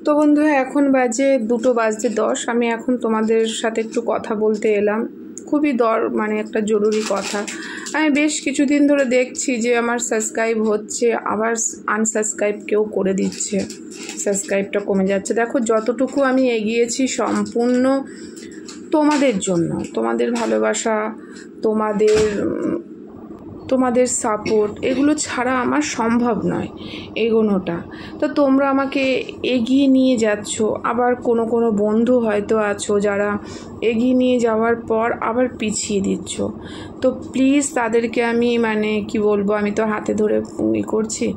তো বন্ধুরা এখন বাজে 2:10 আমি এখন তোমাদের সাথে একটু কথা বলতে এলাম। খুবই মানে একটা জরুরি কথা। আমি বেশ কিছুদিন ধরে দেখছি যে আমার সাবস্ক্রাইব হচ্ছে, আবার আনসাবস্ক্রাইব কেউ করে দিচ্ছে, সাবস্ক্রাইবটা কমে যাচ্ছে। দেখো যতটুকু আমি এগিয়েছি সম্পূর্ণ তোমাদের জন্য, তোমাদের ভালোবাসা, তোমাদের সাপোর্ট, এগুলো ছাড়া আমার সম্ভব নয় এগোনোটা। তো তোমরা আমাকে এগিয়ে নিয়ে যাচ্ছ। আবার কোনো বন্ধু হয়তো আছো যারা এগিয়ে নিয়ে যাওয়ার পর আবার পিছিয়ে দিচ্ছ। তো প্লিজ তাদেরকে আমি কি বলবো, আমি তো হাতে ধরে করছি,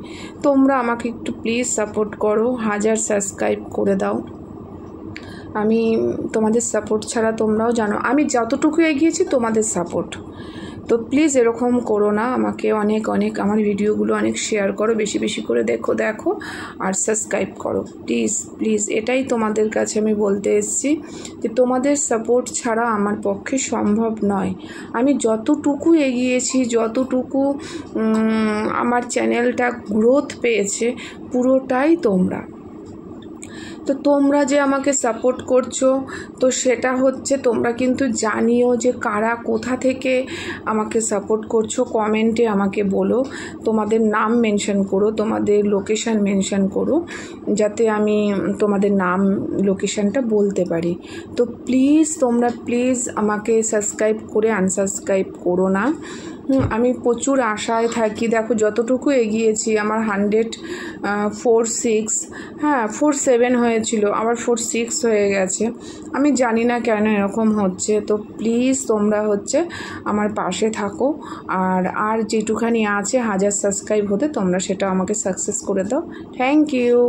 তোমরা আমাকে একটু প্লিজ সাপোর্ট করো, 1000 সাবস্ক্রাইব করে দাও। আমি তোমাদের সাপোর্ট ছাড়া, তোমরাও জানো আমি যতটুকু এগিয়েছি তোমাদের সাপোর্ট। তো প্লিজ এরকম করো না, আমাকে অনেক আমার ভিডিওগুলো অনেক শেয়ার করো, বেশি করে দেখো আর সাবস্ক্রাইব করো প্লিজ। এটাই তোমাদের কাছে আমি বলতে এসেছি যে তোমাদের সাপোর্ট ছাড়া আমার পক্ষে সম্ভব নয়। আমি যতটুকু এগিয়েছি, যতটুকু আমার চ্যানেলটা গ্রোথ পেয়েছে, পুরোটাই তোমরা। তো তোমরা যে আমাকে সাপোর্ট করছো, তো সেটা হচ্ছে তোমরা কিন্তু জানিও যে কারা কোথা থেকে আমাকে সাপোর্ট করছো। কমেন্টে আমাকে বলো, তোমাদের নাম মেনশন করো, তোমাদের লোকেশান মেনশন করো, যাতে আমি তোমাদের নাম লোকেশানটা বলতে পারি। তো তোমরা প্লিজ আমাকে সাবস্ক্রাইব করে আনসাবস্ক্রাইব করো না। আমি প্রচুর আশায় থাকি। দেখো যতটুকু এগিয়েছি, আমার 104.6, 47 হয়েছিল, আবার 46 হয়ে গেছে। আমি জানি না কেন এরকম হচ্ছে। তো প্লিজ তোমরা আমার পাশে থাকো, আর যেটুখানি আছে 1000 সাবস্ক্রাইব হতে, তোমরা সেটা আমাকে সাকসেস করে দাও। Thank you.